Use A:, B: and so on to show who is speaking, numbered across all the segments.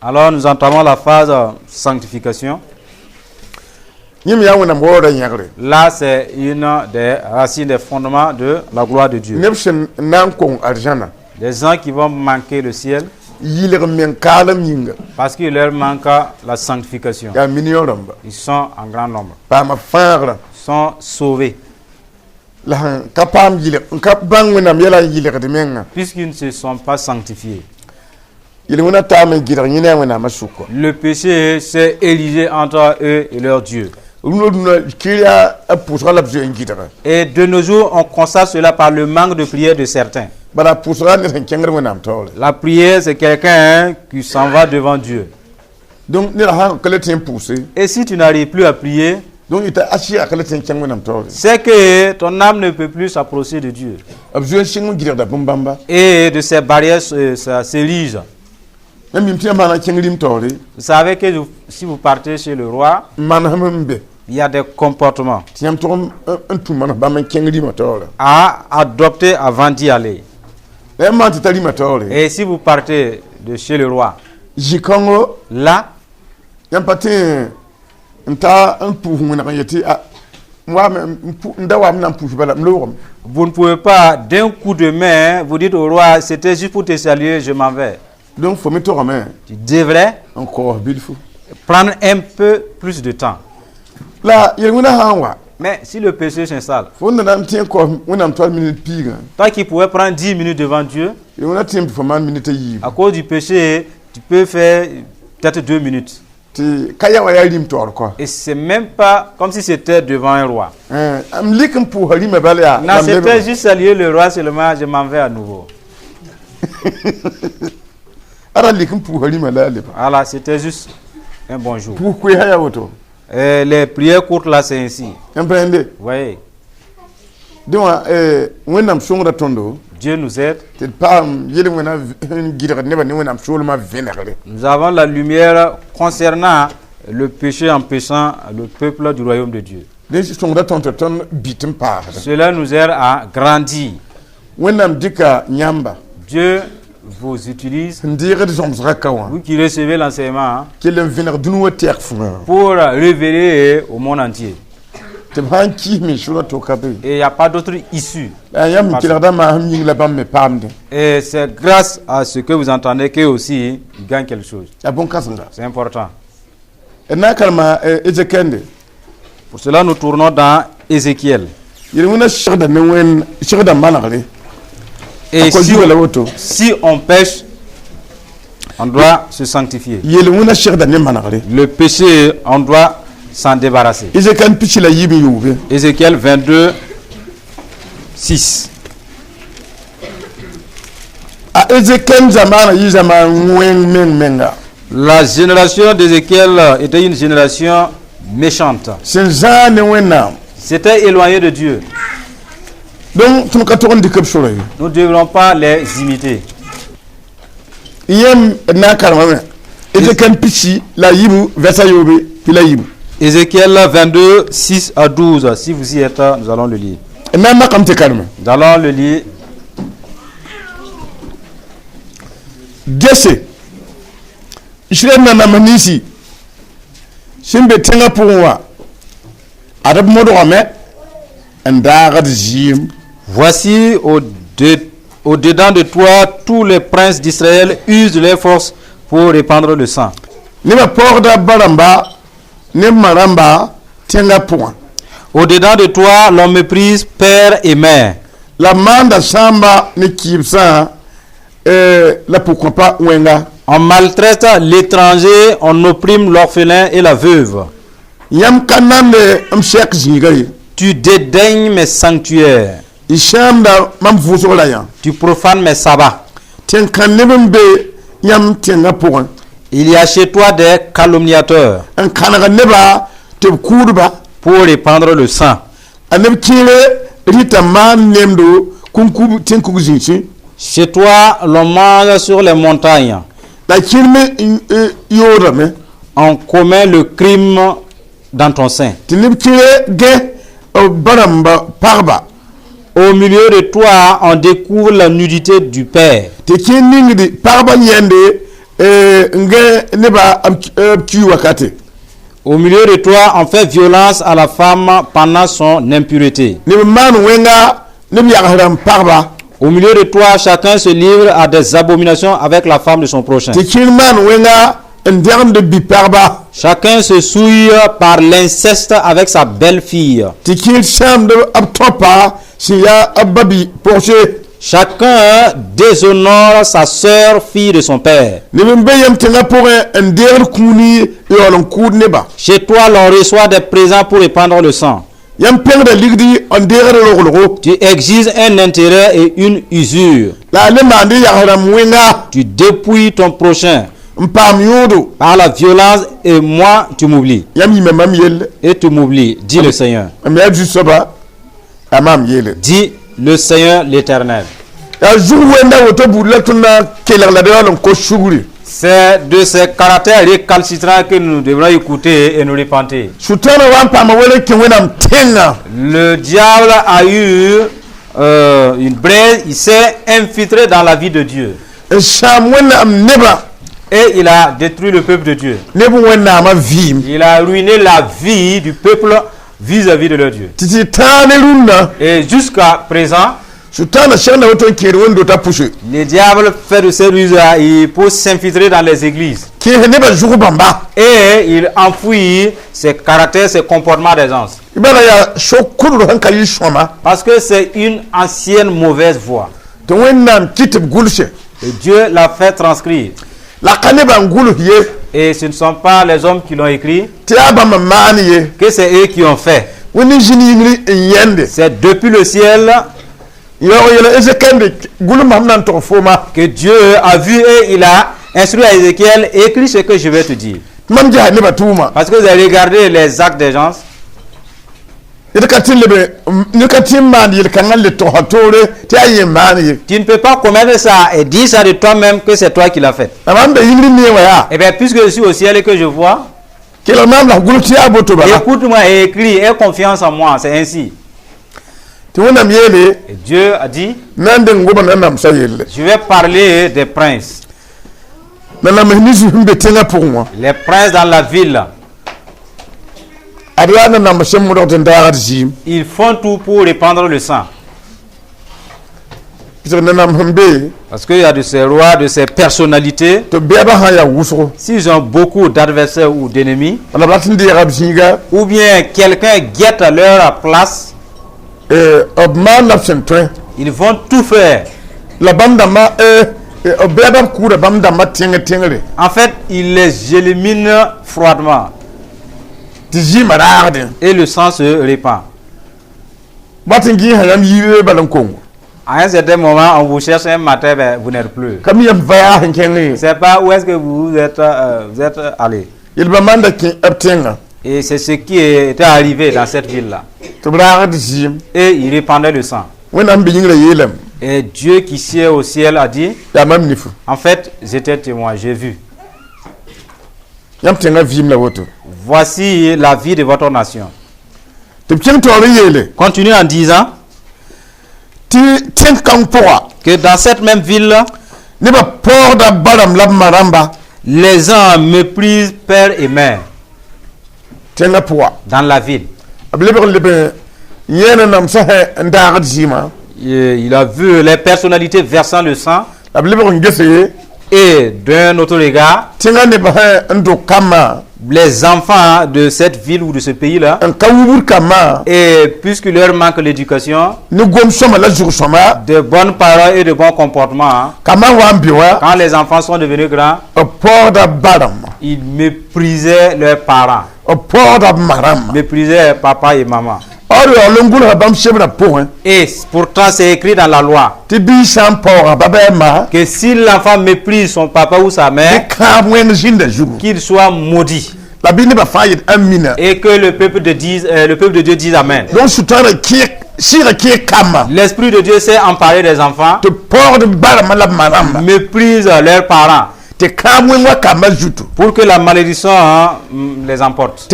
A: Alors nous entamons la phase sanctification. Là, c'est une des racines, des fondements de la gloire de Dieu. Des gens qui vont manquer le ciel parce qu'il leur manque la sanctification. Ils sont en grand nombre. Ils sont sauvés. Puisqu'ils ne se sont pas sanctifiés. Le péché s'est érigé entre eux et leur Dieu. Et de nos jours, on constate cela par le manque de prière de certains. La prière, c'est quelqu'un qui s'en va devant Dieu. Et si tu n'arrives plus à prier, c'est que ton âme ne peut plus s'approcher de Dieu. Et de ces barrières s'érigent. Vous savez que si vous partez chez le roi, il y a des comportements à adopter avant d'y aller. Et si vous partez de chez le roi, là, vous ne pouvez pas d'un coup de main vous dites au roi, c'était juste pour te saluer, je m'en vais.
B: Donc,
A: tu devrais prendre un peu plus de temps. Mais si le péché s'installe, toi qui pouvais prendre 10 minutes devant Dieu, à cause du péché, tu peux faire peut-être 2 minutes. Et c'est même pas comme si c'était devant un roi. Non, c'était juste saluer le roi seulement, je m'en vais à nouveau. Voilà, c'était juste un bonjour. Les prières courtes là, c'est ainsi. Oui. Dieu nous aide. Nous avons la lumière concernant le péché empêchant le peuple du royaume de Dieu. Cela nous aide à grandir. Dieu vous utilise, vous qui recevez l'enseignement, pour révéler au monde entier. Et il n'y a pas d'autre issue. Et c'est grâce à ce que vous entendez qu'eux aussi ils gagnent quelque chose. C'est important. Pour cela, nous tournons dans Ézéchiel. Et si on pêche, on doit se sanctifier. Le péché, on doit s'en débarrasser. Ézéchiel 22, 6. La génération d'Ézéchiel était une génération méchante. C'était éloigné de Dieu.
B: Donc, nous
A: ne devrons pas les imiter. Ézéchiel 22, 6 à 12. Si vous y êtes, nous allons le lire. Nous allons le lire. Voici au-dedans de toi, tous les princes d'Israël usent leurs forces pour répandre le sang. Au-dedans de toi, l'on méprise père et mère. On maltraite l'étranger, on opprime l'orphelin et la veuve. Tu dédaignes mes sanctuaires. Tu profanes mes sabbats. Il y a chez toi des calomniateurs pour répandre le sang. Chez toi, l'on mange sur les montagnes. On commet le crime dans ton sein.
C: Au milieu de toi, on découvre la nudité du père. Au milieu de toi, on fait violence à la femme pendant son impureté. Au milieu de toi, chacun se livre à des abominations avec la femme de son prochain. Chacun se souille par l'inceste avec sa belle-fille. Chacun déshonore sa sœur, fille de son père. Chez toi, l'on reçoit des présents pour répandre le sang. Tu exiges un intérêt et une usure. Tu dépouilles ton prochain par la violence, et moi tu m'oublies. Et tu m'oublies, dit le Seigneur. Dit le Seigneur l'Éternel. C'est de ces caractères récalcitrants que nous devrons écouter et nous repenter. Le diable a eu une braise, il s'est infiltré dans la vie de Dieu. Et il a détruit le peuple de Dieu. Il a ruiné la vie du peuple vis-à-vis de leur Dieu. Et jusqu'à présent, le diable fait de ces ruses pour s'infiltrer dans les églises. Et il enfouit ses caractères, ses comportements des gens. Parce que c'est une ancienne mauvaise voie. Et Dieu l'a fait transcrire. Et ce ne sont pas les hommes qui l'ont écrit, que c'est eux qui ont fait. C'est depuis le ciel que Dieu a vu et il a instruit à Ézéchiel, écris ce que je vais te dire. Parce que vous avez regardé les actes des gens. Tu ne peux pas commettre ça et dire ça de toi-même que c'est toi qui l'as fait. Et bien puisque je suis au ciel et que je vois, écoute-moi et écris, aie confiance en moi, c'est ainsi. Et Dieu a dit, je vais parler des princes. Les princes dans la ville. Ils font tout pour répandre le sang. Parce qu'il y a de ces rois, de ces personnalités. S'ils ont beaucoup d'adversaires ou d'ennemis, ou bien quelqu'un guette à leur place, ils vont tout faire. En fait, ils les éliminent froidement. Et le sang se répand. À un certain moment, on vous cherche un matin, ben, vous n'êtes plus. Je ne sais pas où est-ce que vous êtes allé. Et c'est ce qui était arrivé dans cette ville-là. Et il répandait le sang. Et Dieu qui sied au ciel a dit, en fait, j'étais témoin, j'ai vu. Voici la vie de votre nation. Continue en disant que dans cette même ville, les gens méprisent père et mère. Dans la ville. Il a vu les personnalités versant le sang. Et d'un autre regard, les enfants de cette ville ou de ce pays-là, et puisque leur manque l'éducation, de bonnes paroles et de bons comportements, quand les enfants sont devenus grands, ils méprisaient leurs parents, méprisaient papa et maman. Et pourtant c'est écrit dans la loi que si l'enfant méprise son papa ou sa mère, qu'il soit maudit. Et que le peuple de Dieu dise Amen. L'Esprit de Dieu s'est emparé des enfants, méprise leurs parents. pour que la malédiction les emporte.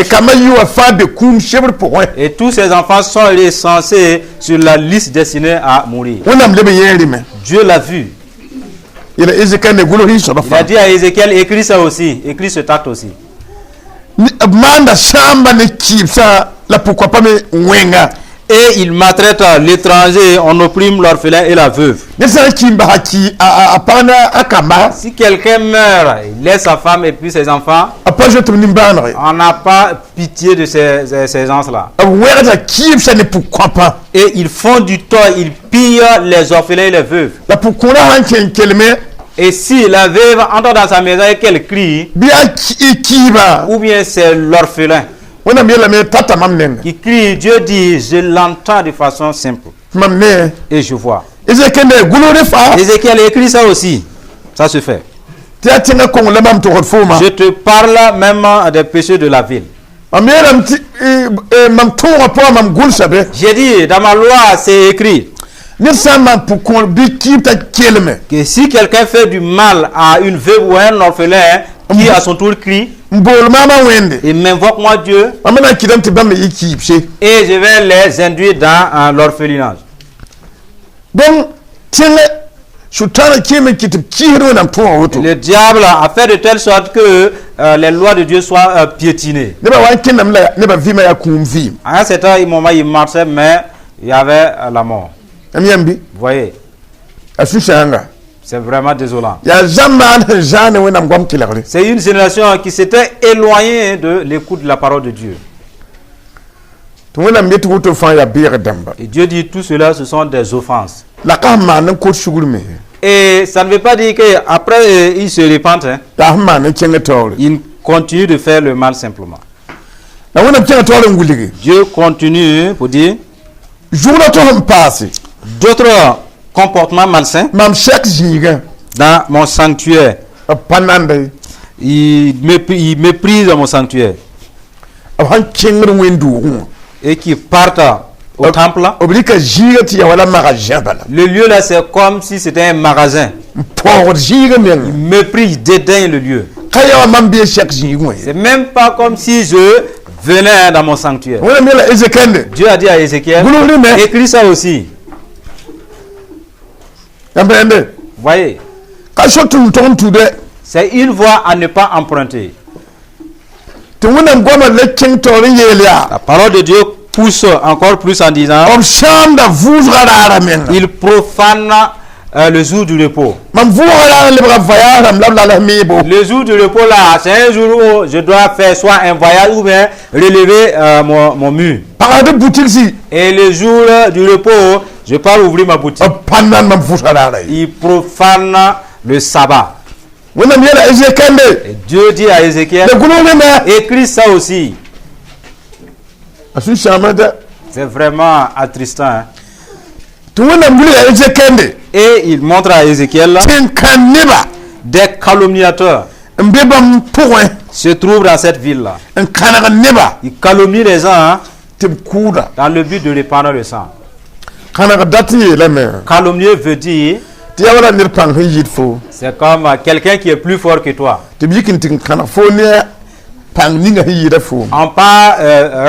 C: Et tous ces enfants sont censés sur la liste destinée à mourir. Dieu l'a vu. Il a dit à Ézéchiel, écris ça aussi, écris ce acte aussi. Et il maltraite l'étranger, on opprime l'orphelin et la veuve. Si quelqu'un meurt, il laisse sa femme et puis ses enfants, on n'a pas pitié de ces gens-là. Et ils font du tort, ils pillent les orphelins et les veuves. Et si la veuve entre dans sa maison et qu'elle crie, ou bien c'est l'orphelin qui crie, Dieu dit, je l'entends de façon simple. Et je vois. Ézéchiel écrit ça aussi. Ça se fait. Je te parle même des péchés de la ville. J'ai dit, dans ma loi, c'est écrit que si quelqu'un fait du mal à une veuve ou un orphelin qui à son tour crie, et m'invoque moi Dieu, et je vais les induire dans l'orphelinage. Donc, le diable a fait de telle sorte que les lois de Dieu soient piétinées. À un certain moment, il marchait, mais il y avait la mort. Vous voyez? C'est vraiment désolant. C'est une génération qui s'était éloignée de l'écoute de la parole de Dieu. Et Dieu dit tout cela, ce sont des offenses. Et ça ne veut pas dire qu'après ils se repentent. Ils continuent de faire le mal simplement. Dieu continue pour dire d'autres comportements malsains dans mon sanctuaire. Il méprise mon sanctuaire. Et qui partent au temple. Le lieu là, c'est comme si c'était un magasin. Il méprise, dédaigne le lieu. C'est même pas comme si je venais dans mon sanctuaire. Dieu a dit à Ézéchiel, écris ça aussi. Voyez, c'est une voie à ne pas emprunter. La parole de Dieu pousse encore plus en disant, il profane le jour du repos. Le jour du repos là, c'est un jour où je dois faire soit un voyage ou bien relever mon mur. Et le jour du repos, je pars ouvrir ma boutique. Il profane le sabbat. Et Dieu dit à Ézéchiel, écris ça aussi. C'est vraiment attristant. Hein? Et il montre à Ézéchiel des calomniateurs se trouvent dans cette ville-là. Ils calomnient les gens hein, dans le but de répandre le sang. Calomnier veut dire c'est comme quelqu'un qui est plus fort que toi. On peut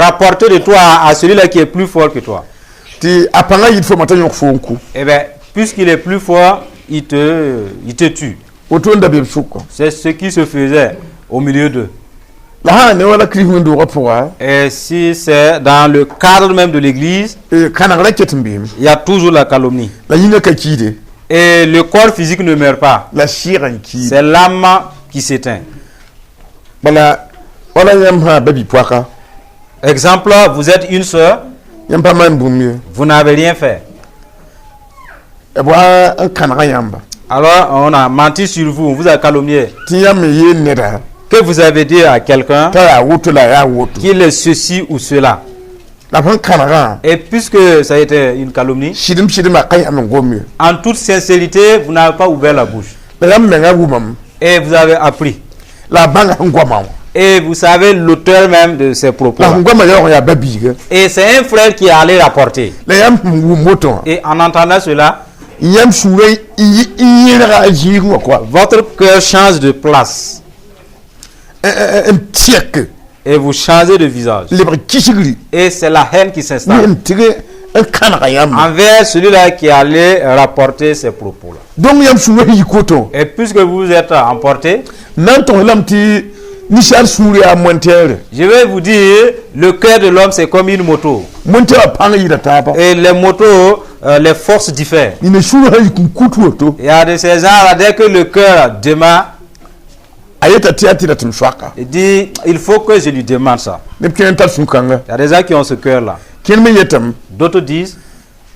C: rapporter de toi à celui-là qui est plus fort que toi. Eh bien, puisqu'il est plus fort, il te tue. C'est ce qui se faisait au milieu d'eux. Et si c'est dans le cadre même de l'église, il y a toujours la calomnie. Et le corps physique ne meurt pas. C'est l'âme qui s'éteint. Exemple, vous êtes une soeur, vous n'avez rien fait. Alors on a menti sur vous, on vous a calomnié. Que vous avez dit à quelqu'un qu'il est ceci ou cela. Et puisque ça a été une calomnie, en toute sincérité, vous n'avez pas ouvert la bouche. Et vous avez appris. Et vous savez l'auteur même de ces propos. Et c'est un frère qui est allé rapporter. Et en entendant cela, Votre cœur change de place. Et vous changez de visage. Et c'est la haine qui s'installe envers celui-là qui allait rapporter ces propos-là. Et puisque vous êtes emporté, je vais vous dire, le cœur de l'homme c'est comme une moto. Et les motos, les forces diffèrent. Il y a de ces gens, dès que le cœur démarre, il dit, il faut que je lui demande ça. Il y a des gens qui ont ce cœur-là. D'autres disent,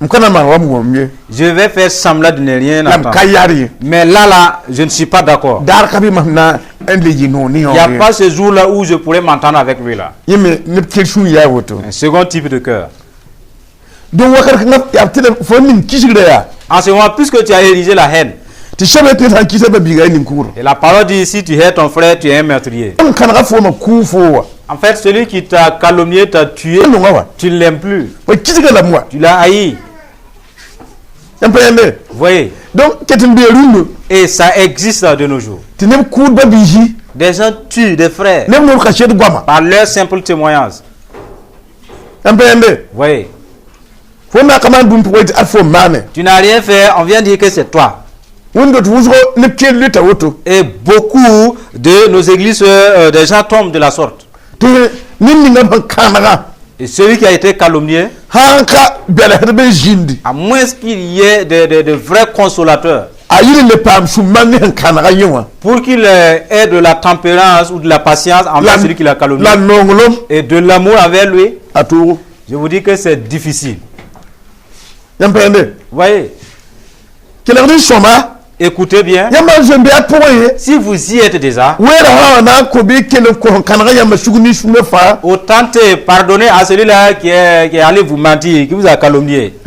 C: je vais faire semblant de ne rien entendre. Mais là, je ne suis pas d'accord. Il n'y a pas ce jour-là où je pourrais m'entendre avec lui là. Un second type de cœur. En ce moment, puisque tu as érigé la haine, et la parole dit, si tu hais ton frère, tu es un meurtrier. En fait, celui qui t'a calomnié, t'a tué, tu ne l'aimes plus. Tu l'as haï. Vous voyez? Et ça existe de nos jours. Des gens tuent des frères par leur simple témoignage. Vous voyez? Tu n'as rien fait, on vient dire que c'est toi. Et beaucoup de nos églises, des gens tombent de la sorte. Et celui qui a été calomnié, à moins qu'il y ait de vrais consolateurs, pour qu'il ait de la tempérance ou de la patience envers celui qui l'a calomnié, et de l'amour envers lui, je vous dis que c'est difficile. Vous voyez? Écoutez bien. Si vous y êtes déjà, autant pardonner à celui-là qui est allé vous mentir, qui vous a calomnié.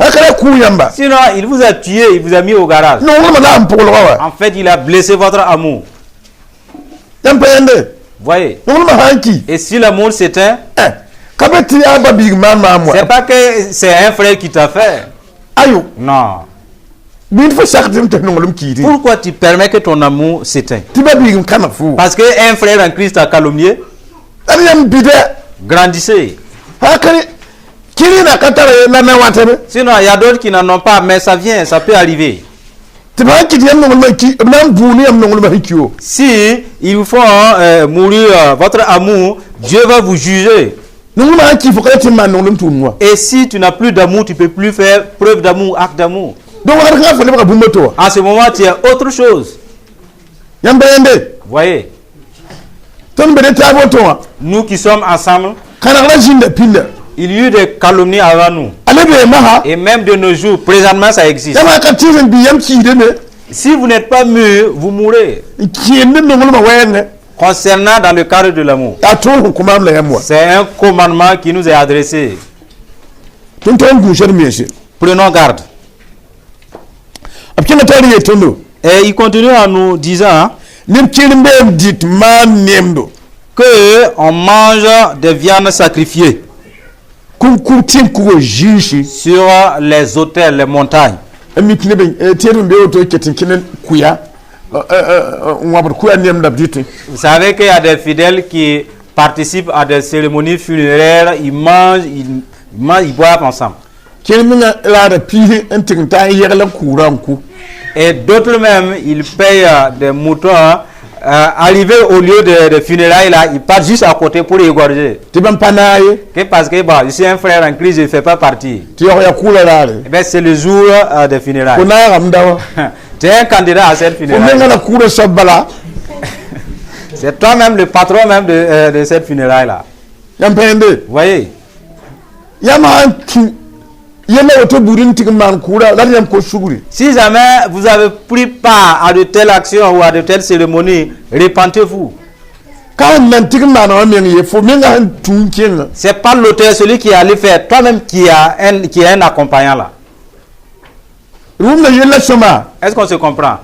C: Sinon, il vous a tué, il vous a mis au garage. En fait, il a blessé votre amour. Vous voyez? Et si l'amour s'éteint, c'est pas que c'est un frère qui t'a fait. Non. Pourquoi tu permets que ton amour s'éteigne? Parce qu'un frère en Christ a calomnié. Grandissez. Sinon, il y a d'autres qui n'en ont pas, mais ça vient, ça peut arriver. Si ils vous font mourir votre amour, Dieu va vous juger. Et si tu n'as plus d'amour, tu ne peux plus faire preuve d'amour, acte d'amour. En ce moment, tu as autre chose. Vous voyez? Nous qui sommes ensemble, il y a eu des calomnies avant nous. Et même de nos jours, présentement, ça existe. Si vous n'êtes pas mûr, vous mourrez. Concernant dans le cadre de l'amour, c'est un commandement qui nous est adressé. Prenons garde. Et il continue en nous disant que on mange des viandes sacrifiées sur les autels, les montagnes. Vous savez qu'il y a des fidèles qui participent à des cérémonies funéraires, ils mangent, ils boivent ensemble. Et d'autres même, ils payent des moutons. Arrivé au lieu de funérailles là, ils partent juste à côté pour égorger. Parce que bon, je suis un frère en Christ, je ne fais pas partie. Ben, c'est le jour des funérailles. Tu es un candidat à cette funéraille. C'est toi-même le patron même de cette funéraille là. Vous voyez? Si jamais vous avez pris part à de telles actions ou à de telles cérémonies, repentez-vous. C'est pas l'auteur, celui qui allait faire, toi-même qui est un accompagnant là. Est-ce qu'on se comprend?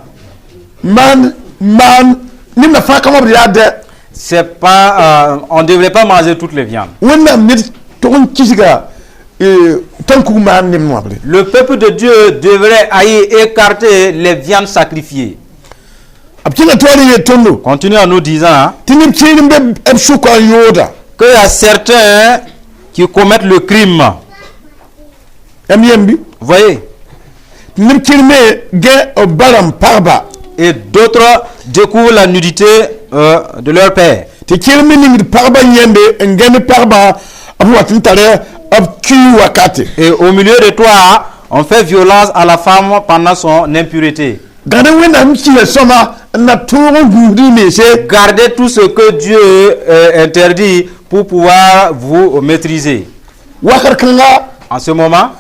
C: C'est pas, on ne devrait pas manger toutes les viandes. Le peuple de Dieu devrait écarter les viandes sacrifiées. Continue en nous disant qu'il y a certains qui commettent le crime. Vous voyez? Et d'autres découvrent la nudité de leur père. Et au milieu de toi, on fait violence à la femme pendant son impureté. Gardez tout ce que Dieu interdit pour pouvoir vous maîtriser. En ce moment,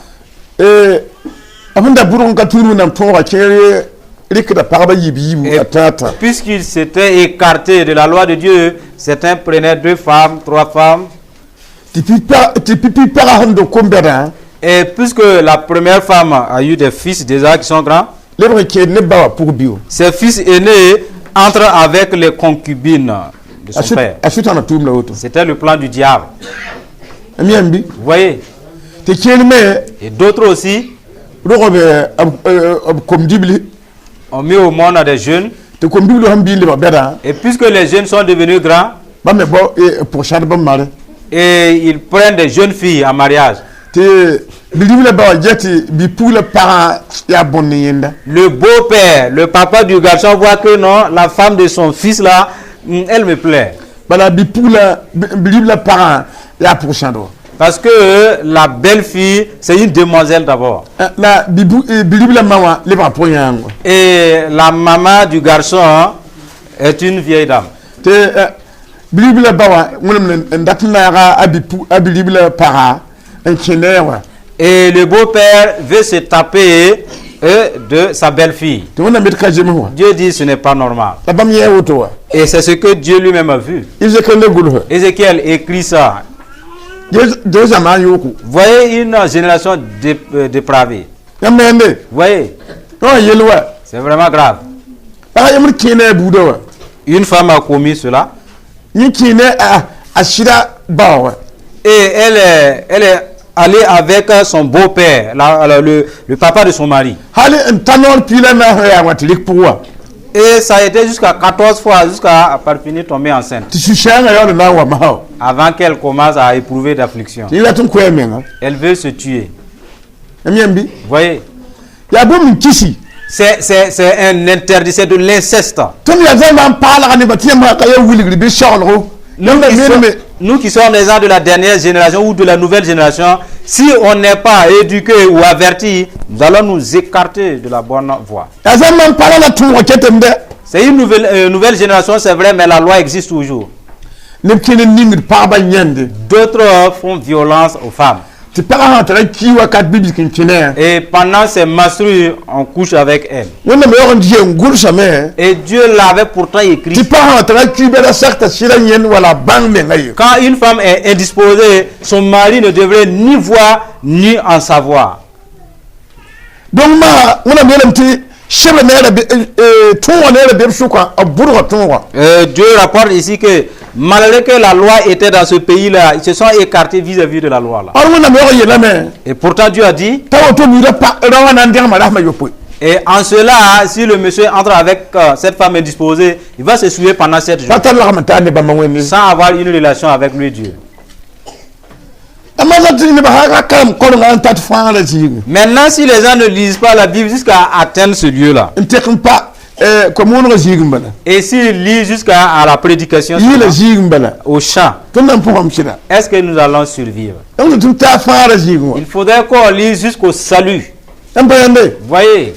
C: puisqu'il s'était écarté de la loi de Dieu, certains prenaient 2 femmes, 3 femmes. Et puisque la première femme a eu des fils déjà qui sont grands, ses fils aînés entrent avec les concubines de son père. C'était le plan du diable. Vous voyez? Et d'autres aussi ont mis au monde des jeunes. Et puisque les jeunes sont devenus grands, et ils prennent des jeunes filles en mariage. Le beau-père, le papa du garçon voit que non, la femme de son fils là, elle me plaît. Parce que la belle-fille, c'est une demoiselle d'abord. Et la maman du garçon est une vieille dame. Et le beau-père veut se taper de sa belle-fille. Dieu dit ce n'est pas normal. Et c'est ce que Dieu lui-même a vu. Ézéchiel écrit ça. Voyez une génération dépravée. Voyez, c'est vraiment grave. Une femme a commis cela. Et elle est allée avec son beau-père, le papa de son mari. Et ça a été jusqu'à 14 fois, jusqu'à finir tomber enceinte. Avant qu'elle commence à éprouver d'affliction. Elle veut se tuer. Vous voyez? C'est un interdit, c'est de l'inceste. Nous qui sommes les gens de la dernière génération ou de la nouvelle génération, si on n'est pas éduqué ou averti, nous allons nous écarter de la bonne voie. C'est une nouvelle génération, c'est vrai, mais la loi existe toujours. D'autres font violence aux femmes. Et pendant ces menstrues, on couche avec elle. Et Dieu l'avait pourtant écrit. Quand une femme est indisposée, son mari ne devrait ni voir ni en savoir. Donc, Dieu rapporte ici que malgré que la loi était dans ce pays-là, ils se sont écartés vis-à-vis de la loi là. Et pourtant Dieu a dit, et en cela, si le monsieur entre avec cette femme indisposée, il va se souiller pendant 7 jours sans avoir une relation avec lui, Dieu. Maintenant, si les gens ne lisent pas la Bible jusqu'à atteindre ce lieu-là, et s'ils lisent jusqu'à la prédication au chant, est-ce que nous allons survivre? Il faudrait qu'on lise jusqu'au salut. Vous voyez?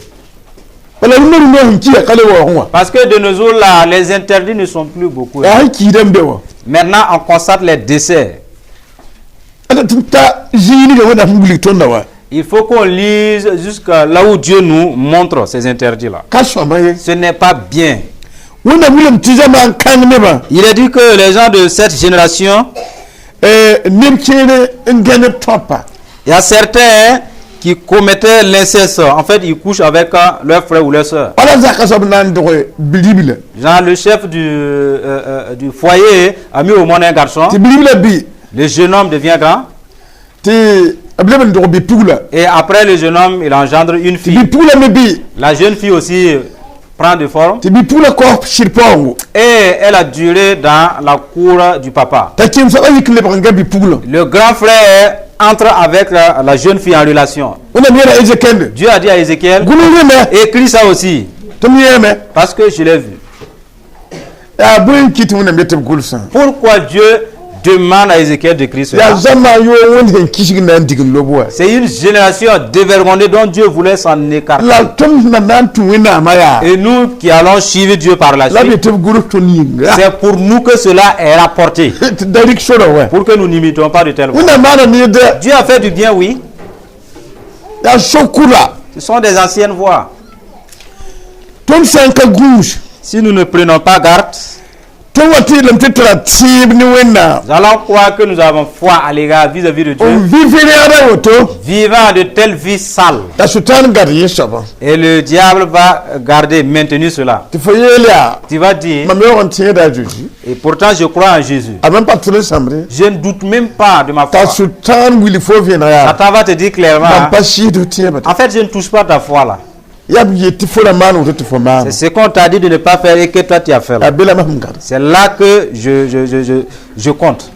C: Parce que de nos jours là, les interdits ne sont plus beaucoup. Maintenant, on constate les décès. Il faut qu'on lise jusqu'à là où Dieu nous montre ces interdits-là. Ce n'est pas bien. Il est dit que les gens de cette génération, il y a certains qui commettaient l'inceste. En fait, ils couchent avec leur frère ou leur soeur. Genre, le chef du foyer a mis au monde un garçon. Le jeune homme devient grand. Et après le jeune homme, il engendre une fille. La jeune fille aussi prend de forme. Et elle a duré dans la cour du papa. Le grand frère entre avec la jeune fille en relation. Dieu a dit à Ézéchiel, écris ça aussi. Parce que je l'ai vu. Pourquoi Dieu demande à Ézéchiel d'écrire cela? C'est une génération dévergondée dont Dieu voulait s'en écarter. Et nous qui allons suivre Dieu par la suite, c'est pour nous que cela est rapporté. Pour que nous n'imitons pas de telle voie. Dieu a fait du bien, oui. Ce sont des anciennes voies. Si nous ne prenons pas garde, nous allons croire que nous avons foi à l'égard vis-à-vis de Dieu, vivant de telles vies sales. Et le diable va garder, maintenir cela. Tu vas dire, et pourtant je crois en Jésus. Je ne doute même pas de ma foi. Satan va te dire clairement, en fait je ne touche pas ta foi là. C'est ce qu'on t'a dit de ne pas faire et que toi tu as fait. C'est là que je compte.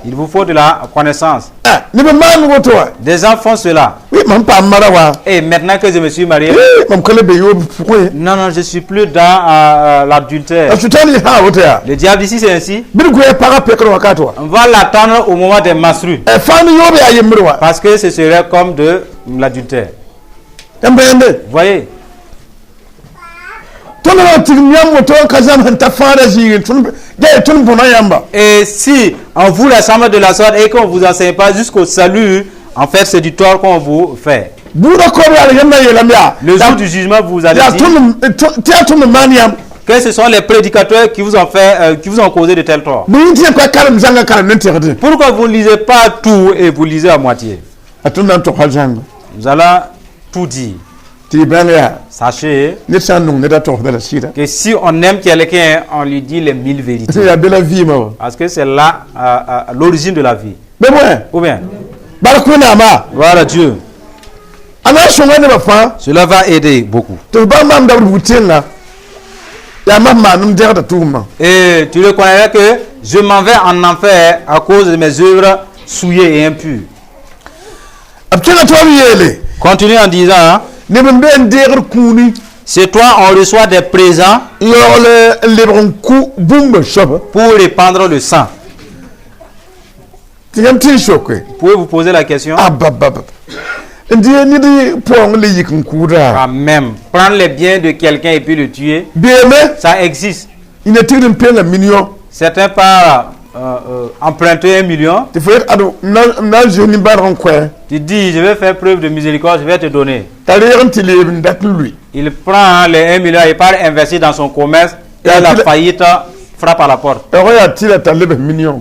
C: Il vous faut de la connaissance. Des gens font cela. Et maintenant que je me suis marié, non, je ne suis plus dans l'adultère. Le diable ici c'est ainsi. On va l'attendre au moment des menstrues. Parce que ce serait comme de l'adultère. Voyez. Et si on vous rassemble de la sorte et qu'on ne vous enseigne pas jusqu'au salut, en fait c'est du tort qu'on vous fait. Le jour du jugement, vous allez dire que ce sont les prédicateurs qui vous ont fait, qui vous ont causé de tels torts. Pourquoi vous ne lisez pas tout et vous lisez à moitié? Nous allons tout dire. Sachez que si on aime quelqu'un, on lui dit les 1000 vérités. Parce que c'est là l'origine de la vie. Ou bien? Voilà Dieu. Cela va aider beaucoup. Et tu reconnaîtras que je m'en vais en enfer à cause de mes œuvres souillées et impures. Continue en disant, c'est toi, on reçoit des présents pour répandre le sang. Pouvez-vous poser la question? Même prendre les biens de quelqu'un et puis le tuer, ça existe. Certains par emprunter 1 million. Tu dis, je vais faire preuve de miséricorde, je vais te donner. Il prend les 1 million et part investir dans son commerce et la faillite frappe à la porte.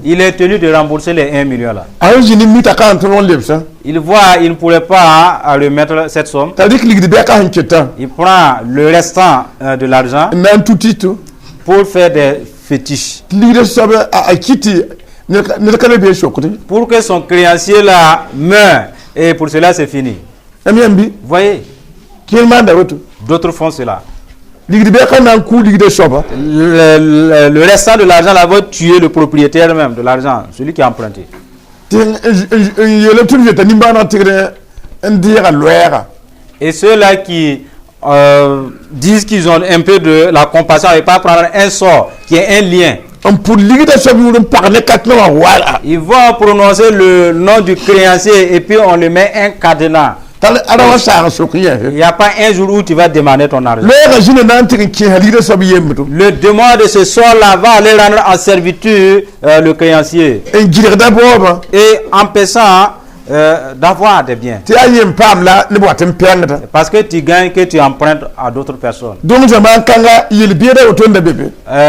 C: Il est tenu de rembourser les 1 million là. Il voit, il ne pourrait pas remettre cette somme. Il prend le restant de l'argent pour faire des fétiches. Pour que son créancier là meure. Et pour cela c'est fini. Voyez. D'autres font cela. Le restant de l'argent là va tuer le propriétaire même de l'argent, celui qui a emprunté. Et ceux-là qui disent qu'ils ont un peu de la compassion et pas prendre un sort qui est un lien. Ils vont prononcer le nom du créancier et puis on le met un cadenas. Il n'y a pas un jour où tu vas demander ton argent. Le démon de ce sort-là va aller rendre en servitude le créancier et empêchant d'avoir des biens. Parce que tu gagnes, que tu empruntes à d'autres personnes.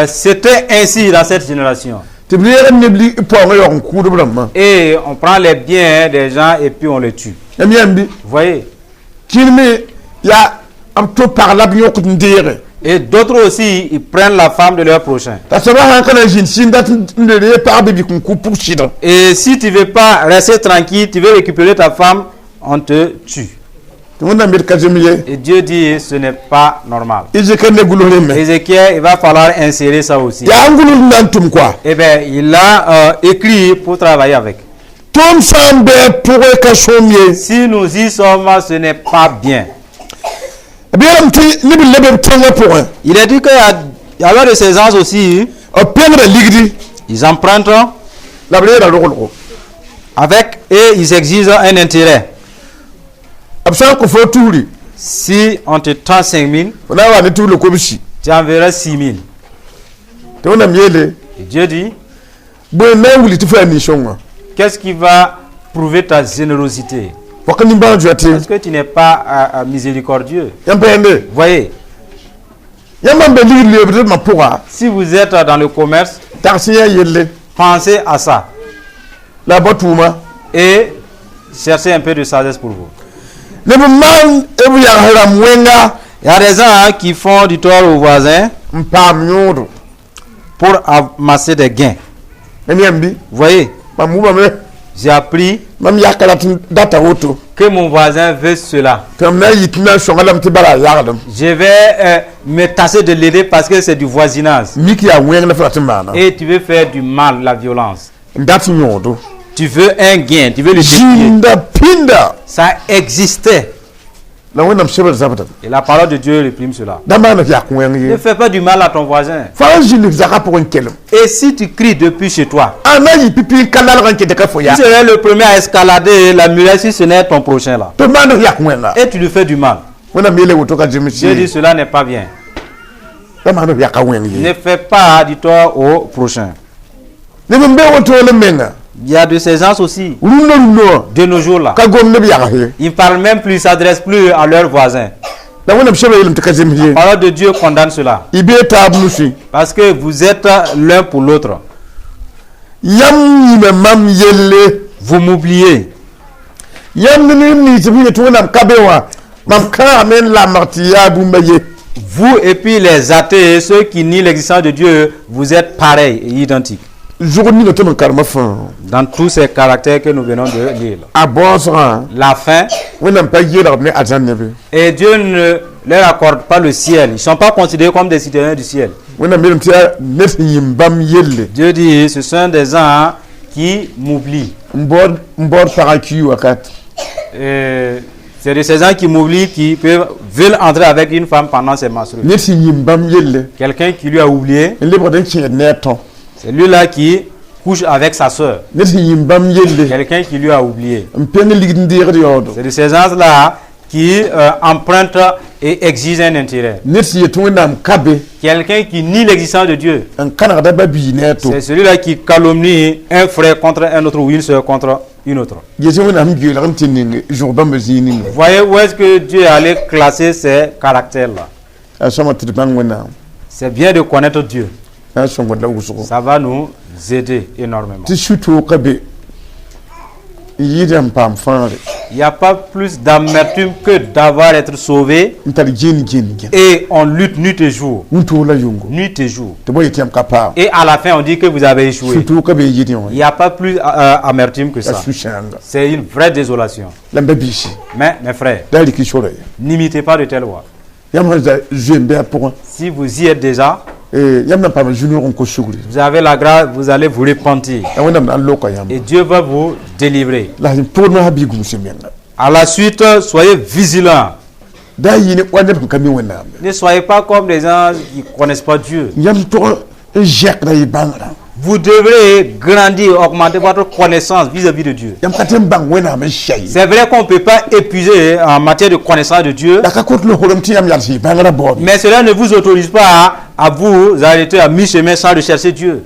C: C'était ainsi dans cette génération. Et on prend les biens des gens et puis on les tue. Vous voyez? Et d'autres aussi, ils prennent la femme de leur prochain. Et si tu ne veux pas rester tranquille, tu veux récupérer ta femme, on te tue. Et Dieu dit, ce n'est pas normal. Ézéchiel, il va falloir insérer ça aussi. Eh bien, il a écrit pour travailler avec. Si nous y sommes, ce n'est pas bien. Il a dit qu'il y avait de ces gens aussi, ils empruntent avec et ils exigent un intérêt. Si on te tend 5 000, tu enverras 6 000. Et Dieu dit, qu'est-ce qui va prouver ta générosité? Parce que tu n'es pas miséricordieux. Voyez, si vous êtes dans le commerce, pensez à ça. Et cherchez un peu de sagesse pour vous. Il y a des gens qui font du tort aux voisins pour amasser des gains. Voyez, j'ai appris que mon voisin veut cela. Je vais me tâcher de l'aider parce que c'est du voisinage. Et tu veux faire du mal, la violence. Tu veux un gain, tu veux le défier. Ça existait. Et la parole de Dieu réprime cela. Ne fais pas du mal à ton voisin. Et si tu cries depuis chez toi, tu serais le premier à escalader la muraille si ce n'est ton prochain là. Et tu lui fais du mal. Dieu dit cela n'est pas bien. Ne fais pas du tort au prochain. Il y a de ces gens aussi, de nos jours là. Ils ne parlent même plus, ils ne s'adressent plus à leurs voisins. La parole de Dieu condamne cela. Parce que vous êtes l'un pour l'autre. Vous m'oubliez. Vous et puis les athées, ceux qui nient l'existence de Dieu, vous êtes pareils et identiques. Dans tous ces caractères que nous venons de lire. La fin. Et Dieu ne leur accorde pas le ciel. Ils ne sont pas considérés comme des citoyens du ciel. Dieu dit, ce sont des gens qui m'oublient. C'est de ces gens qui m'oublient, qui veulent entrer avec une femme pendant ses menstrues. Quelqu'un qui lui a oublié. C'est lui-là qui couche avec sa soeur. Quelqu'un qui lui a oublié. C'est de ces gens-là qui empruntent et exigent un intérêt. Quelqu'un qui nie l'existence de Dieu. C'est celui-là qui calomnie un frère contre un autre ou une soeur contre une autre. Voyez où est-ce que Dieu est allé classer ces caractères-là. C'est bien de connaître Dieu. Ça va nous aider énormément. Il n'y a pas plus d'amertume que d'avoir été sauvé. Et on lutte nuit et jour. Nuit et jour. Et à la fin, on dit que vous avez échoué. Il n'y a pas plus amertume que ça. C'est une vraie désolation. Mais mes frères, n'imitez pas de telle voix. Si vous y êtes déjà, vous avez la grâce, vous allez vous repentir. Et Dieu va vous délivrer. À la suite, soyez vigilants. Ne soyez pas comme des gens qui ne connaissent pas Dieu. Vous devrez grandir, augmenter votre connaissance vis-à-vis de Dieu. C'est vrai qu'on ne peut pas épuiser en matière de connaissance de Dieu. Mais cela ne vous autorise pas à vous arrêter à mi-chemin sans rechercher Dieu.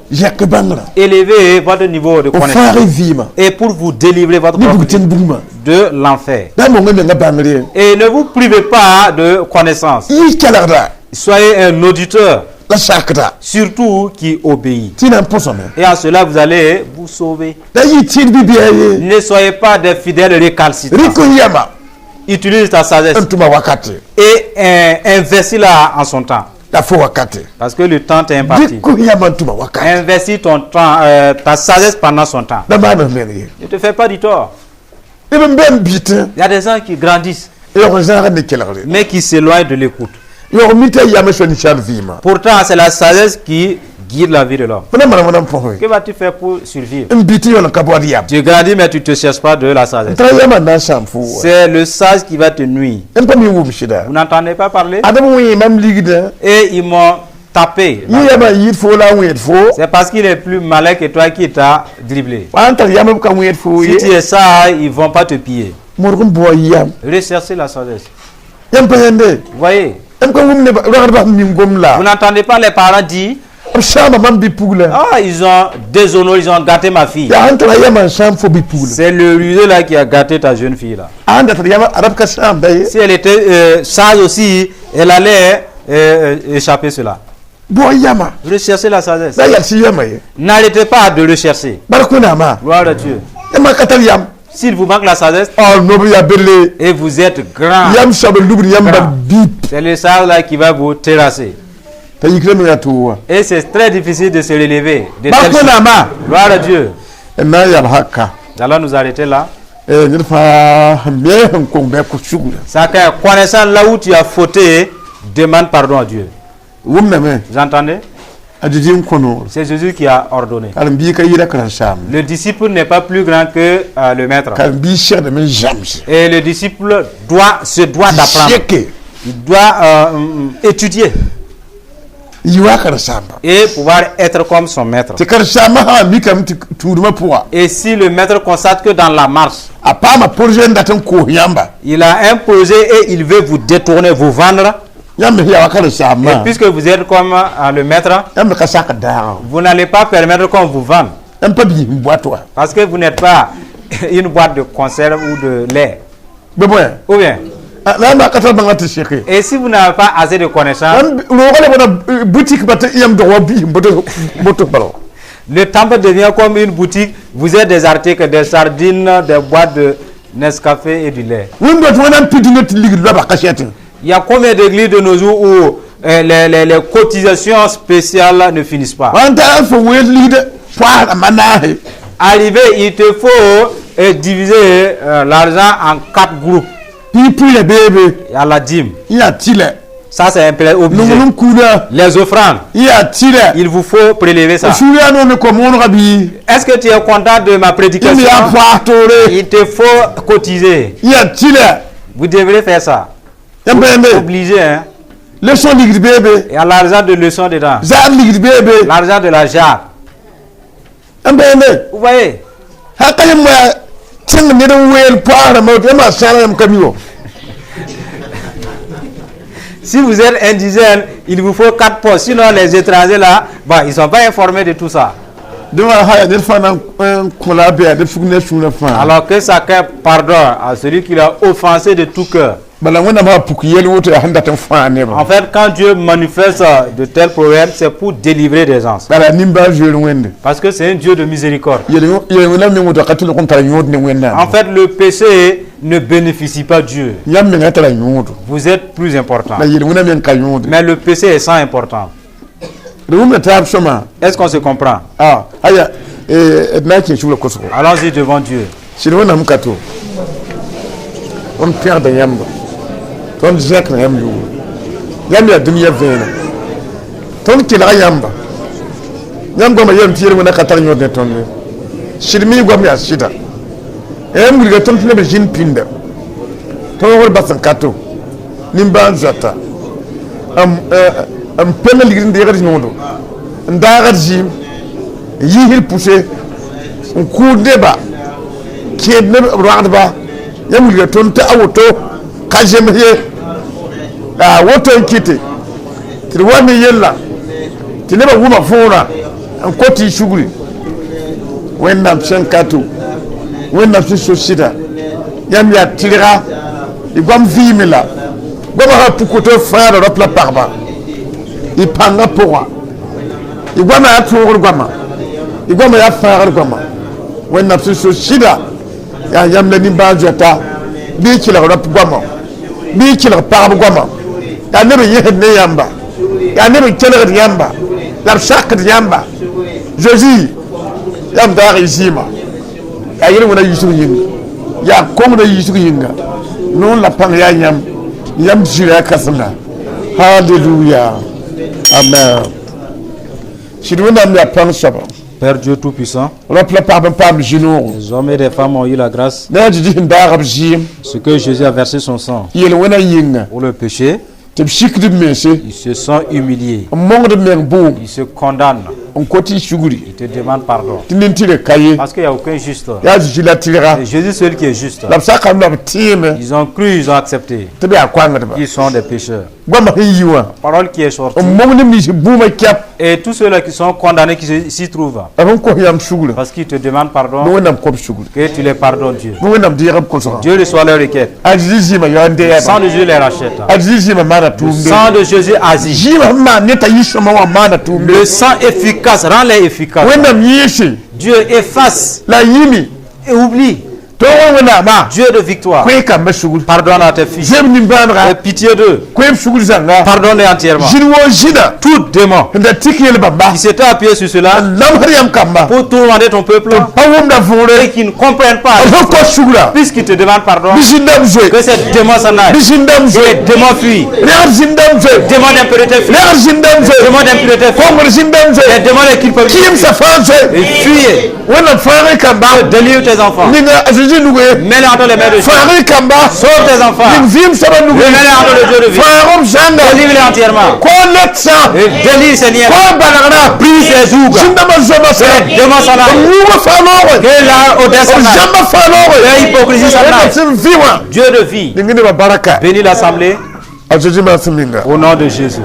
C: Élevez votre niveau de connaissance. Et pour vous délivrer votre de l'enfer. Et ne vous privez pas de connaissance. Soyez un auditeur. Surtout qui obéit. Et en cela, vous allez vous sauver. Ne soyez pas des fidèles récalcitrants. Utilise ta sagesse. Et investis-la en son temps. Parce que le temps t'est imparti. Investis ton temps, ta sagesse pendant son temps. Ne te fais pas du tort. Il y a des gens qui grandissent, mais qui s'éloignent de l'écoute. Pourtant, c'est la sagesse qui guide la vie de l'homme. Que vas-tu faire pour survivre? Tu grandis, mais tu ne te cherches pas de la sagesse. C'est le sage qui va te nuire. Vous n'entendez pas parler? Et ils m'ont tapé. C'est parce qu'il est plus malin que toi qui t'a dribblé. Si tu es sage, ils ne vont pas te piller. Recherchez la sagesse. Vous voyez? Vous n'entendez pas les parents dire: ah, ils ont déshonoré, ils ont gâté ma fille. C'est le rusé là qui a gâté ta jeune fille là. Si elle était sage aussi, elle allait échapper cela. Recherchez la sagesse. N'arrêtez pas de le chercher. Gloire à Dieu. S'il vous manque la sagesse et vous êtes grand, c'est le sage là qui va vous terrasser. Et c'est très difficile de se relever. Gloire à Dieu. Alors nous arrêter là. Chacun connaissant là où tu as fauté, demande pardon à Dieu. Vous entendez? C'est Jésus qui a ordonné. Le disciple n'est pas plus grand que le maître. Et le disciple se doit d'apprendre. Il doit étudier et pouvoir être comme son maître. Et si le maître constate que dans la marche, il a imposé et il veut vous détourner, vous vendre, et puisque vous êtes comme le maître, vous n'allez pas permettre qu'on vous vende. Parce que vous n'êtes pas une boîte de conserve ou de lait. Ou bien? Et si vous n'avez pas assez de connaissances, le temple devient comme une boutique. Vous êtes des articles, des sardines, des boîtes de Nescafé et du lait. Il y a combien d'églises de nos jours où les cotisations spéciales ne finissent pas? Arrivé, il te faut diviser l'argent en 4 groupes. Il y a la dîme. Ça, c'est un peu obligé. Les offrandes. Il vous faut prélever ça. Est-ce que tu es content de ma prédication? Il te faut cotiser. Vous devrez faire ça. Obligé, hein? Il y a l'argent de leçon dedans. L'argent de la jarre. Vous voyez? Si vous êtes indigène, il vous faut 4 postes. Sinon, les étrangers là, ils ne sont pas informés de tout ça. Alors que chacun pardonne à celui qui l'a offensé de tout cœur. En fait, quand Dieu manifeste de tels problèmes, c'est pour délivrer des gens. Parce que c'est un Dieu de miséricorde. En fait, le péché ne bénéficie pas Dieu. Vous êtes plus important. Mais le péché est sans importance. Est-ce qu'on se comprend? Allons-y devant Dieu.
B: Ton Jacques Nambu. Yamia Dumia Vena. Ton Kila Yamba. Yamba Yam Tirana Catalino de Tonne. Shirmi Gomia Shida. Em will get on to Jin Pinder. Tower Bassan Kato. Nimban Zata. Penal in the Nodo. And Dagaji. Ye will push a cool deba. Kid never Radba. Yam will get on to Auto. Kajemye. Water kitty. Till 1 year. Till never woman for and Koti Sugri. When I'm Shankatu. When I'm Shida. Yamia Tira. The Gum Vimila. Goma Pukoto Fire of La Parba. The Panga Pora. The Gama at Gama. The Gama at Fire Gama. When I'm Shida. Yam Lenin Bajata. Beach of Gama. Beach of Parba Gama. I never yet Neyamba. ya ne bi kelgd yamba la sakd yamba Jésus yam da yima ya yele wona yusuf yinga ya kong da yusuf yinga non la pang ya yam jira kasna hallelujah amen si nous n'avons pas de sabbat
C: Père Dieu Tout-Puissant,
B: les
C: hommes et les femmes ont eu la grâce. Ce que Jésus a versé son sang pour le péché, ils se sont humiliés. Ils se condamnent. Ils te demandent pardon. Parce qu'il n'y a aucun juste. C'est Jésus seul qui est juste. Ils ont cru, ils ont accepté. Ils sont des pécheurs. Parole qui est sortie. Et tous ceux-là qui sont condamnés, qui s'y trouvent. Parce qu'ils te demandent pardon. Que tu les pardonnes, Dieu. Dieu reçoit leur requête. Le sang de Jésus les rachète. Le sang de Jésus agit. Le sang efficace rend-les efficaces. Dieu efface et oublie. Dieu de victoire. Pardonne à tes fils. Aie pitié d'eux. Pardonne-les entièrement. Tout démon qui s'était appuyé sur cela pour tourmenter ton peuple et qui ne comprennent pas, puisqu'ils te demandent pardon, que ces démons s'en aillent. Que les démons fuient. Démons d'impureté fuient. Démons d'impureté fuient. Les démons de culpabilité et fuyez. Délivre tes enfants. Mets-les entre les mains de Dieu. Sauve tes enfants. Mets-les entre le Dieu de vie. Délivre-les entièrement. Et délivre ces liens. Brise les jougs. Que les démons s'en aillent. Que la audace s'en aille. Que l'hypocrisie s'en aille. Dieu de vie. Bénis l'assemblée. Au nom de Jésus.